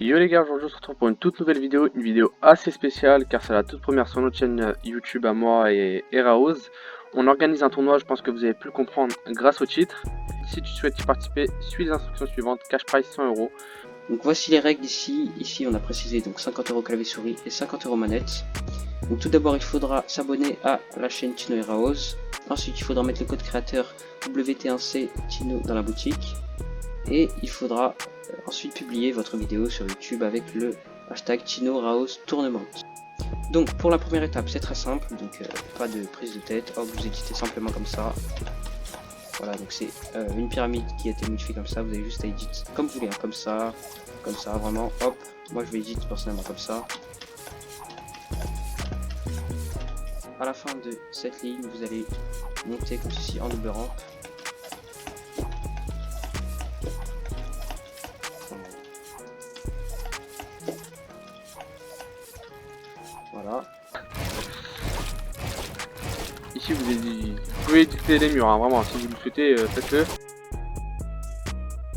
Yo les gars, aujourd'hui on se retrouve pour une toute nouvelle vidéo, une vidéo assez spéciale car c'est la toute première sur notre chaîne YouTube à moi et Eraoz. On organise un tournoi, je pense que vous avez pu le comprendre grâce au titre. Si tu souhaites y participer, suis les instructions suivantes, cash prize 100 €. Donc voici les règles ici. Ici on a précisé donc 50 € clavier souris et 50 € manette. Donc tout d'abord il faudra s'abonner à la chaîne Tino Eraoz. Ensuite il faudra mettre le code créateur WT1C Tino dans la boutique. Et il faudra ensuite publier votre vidéo sur YouTube avec le hashtag Tino Eraoz Tournament. Donc pour la première étape c'est très simple, donc pas de prise de tête, hop vous éditez simplement comme ça. Voilà, donc c'est une pyramide qui a été modifiée comme ça, vous avez juste à edit comme vous voulez, hein, comme ça, vraiment, hop, moi je vais edit personnellement comme ça. À la fin de cette ligne, vous allez monter comme ceci en double rampe. Voilà. Ici vous pouvez éditer les murs, hein, vraiment, si vous le souhaitez, faites-le.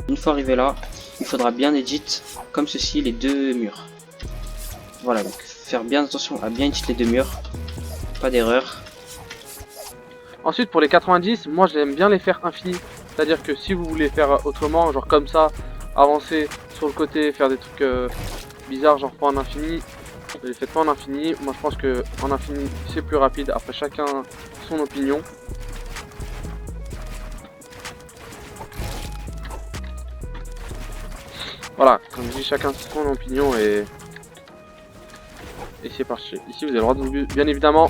Une fois arrivé là, il faudra bien edit comme ceci les deux murs. Voilà, donc faire bien attention à bien edit les deux murs, pas d'erreur. Ensuite pour les 90, moi j'aime bien les faire infinis. C'est-à-dire que si vous voulez faire autrement, genre comme ça, avancer sur le côté, faire des trucs bizarres, genre pas en infini, ne les faites pas en infini. Moi je pense que en infini c'est plus rapide, après chacun son opinion. Voilà, comme je dis, chacun son opinion et c'est parti. Ici vous avez le droit de vous boost, bien évidemment,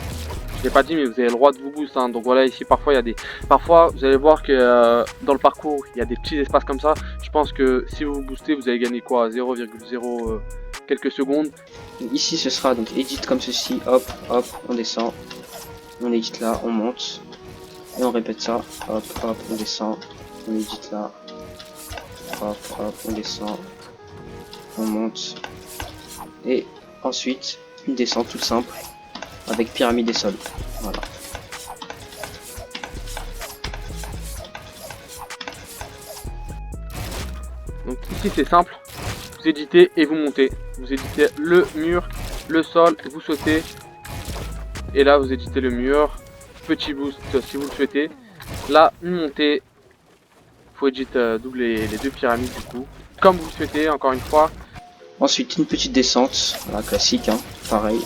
je l'ai pas dit mais vous avez le droit de vous boost, hein. Donc voilà, ici parfois il y a des... Parfois vous allez voir que dans le parcours il y a des petits espaces comme ça. Je pense que si vous vous boostez vous allez gagner quoi, 0,0 quelques secondes. Ici ce sera donc edit comme ceci, hop, hop, on descend, on édite là, on monte, et on répète ça, hop, hop, on descend, on édite là, hop, hop, on descend, on monte, et ensuite une descente toute simple, avec pyramide et sol, voilà. Donc ici c'est simple, vous éditez et vous montez. Vous éditez le mur, le sol, vous sautez. Et là vous éditez le mur, petit boost si vous le souhaitez. Là, une montée, faut edit doubler les deux pyramides du coup. Comme vous le souhaitez, encore une fois. Ensuite une petite descente, voilà, classique, hein, pareil.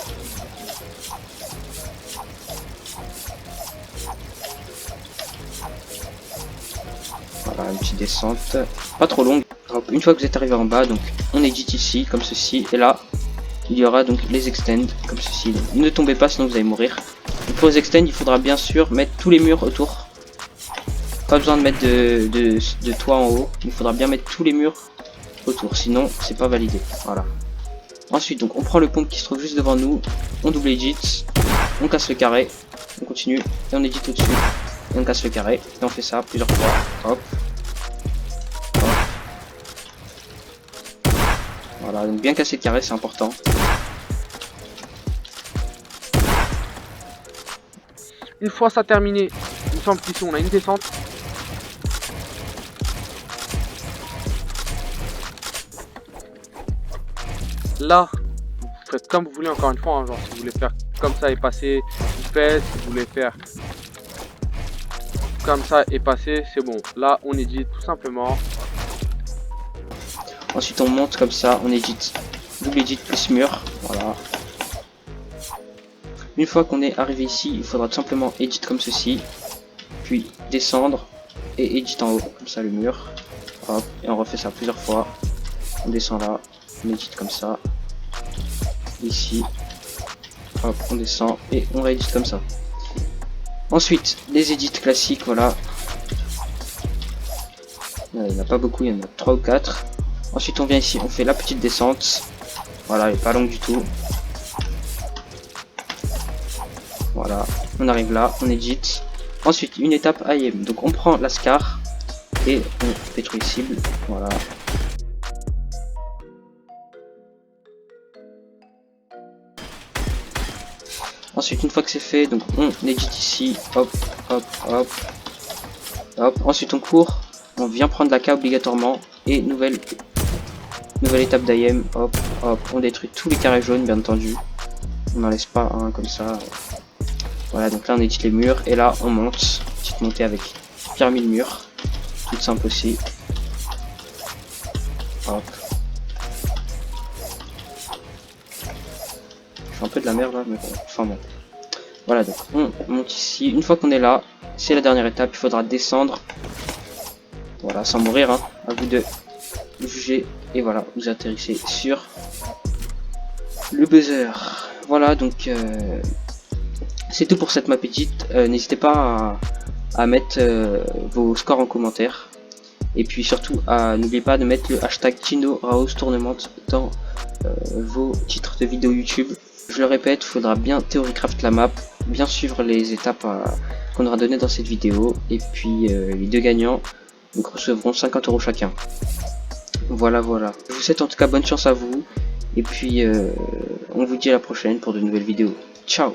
Voilà, une petite descente, pas trop longue. Donc, une fois que vous êtes arrivé en bas, donc on édite ici comme ceci, et là il y aura donc les extends comme ceci. Donc, ne tombez pas sinon vous allez mourir. Donc, pour les extends il faudra bien sûr mettre tous les murs autour. Pas besoin de mettre de toit en haut, il faudra bien mettre tous les murs autour, sinon c'est pas validé. Voilà. Ensuite donc on prend le pont qui se trouve juste devant nous, on double edit, on casse le carré, on continue et on édite au-dessus. Et on casse le carré et on fait ça plusieurs fois. Hop. Voilà, donc bien casser le carré c'est important. Une fois ça terminé, il me semble qu'ici on a une descente. Là, vous faites comme vous voulez encore une fois, hein, genre si vous voulez faire comme ça et passer, vous faites, si vous voulez faire comme ça et passer, c'est bon. Là on édite tout simplement. Ensuite on monte comme ça, on édite, double edit plus mur, voilà. Une fois qu'on est arrivé ici, il faudra tout simplement edit comme ceci, puis descendre et edit en haut, comme ça le mur, hop, et on refait ça plusieurs fois. On descend là, on édite comme ça, ici, hop, on descend et on réédite comme ça. Ensuite, les edits classiques, voilà. Il n'y en a pas beaucoup, il y en a 3 ou 4. Ensuite on vient ici, on fait la petite descente. Voilà, elle est pas longue du tout. Voilà, on arrive là, on édite. Ensuite, une étape IM. Donc on prend la scar et on détruit les cibles. Voilà. Ensuite, une fois que c'est fait, donc on édite ici. Hop, hop, hop. Hop. Ensuite on court. On vient prendre la K obligatoirement. Et nouvelle Nouvelle étape d'IM, hop, hop, on détruit tous les carrés jaunes, bien entendu. On n'en laisse pas un comme ça. Voilà, donc là on édite les murs, et là on monte. Petite montée avec pyramide mur. Toute simple aussi. Hop. Je fais un peu de la merde là, mais bon, enfin bon. Voilà, donc on monte ici. Une fois qu'on est là, c'est la dernière étape, il faudra descendre. Voilà, sans mourir, hein. À vous de juger. Et voilà, vous atterrissez sur le buzzer. Voilà, donc c'est tout pour cette map édite. N'hésitez pas à mettre vos scores en commentaire. Et puis surtout, n'oubliez pas de mettre le hashtag TinoRaosTournament dans vos titres de vidéo YouTube. Je le répète, il faudra bien theorycraft la map, bien suivre les étapes qu'on aura données dans cette vidéo. Et puis les deux gagnants donc, recevront 50 € chacun. Voilà, voilà. Je vous souhaite en tout cas bonne chance à vous. Et puis on vous dit à la prochaine pour de nouvelles vidéos. Ciao!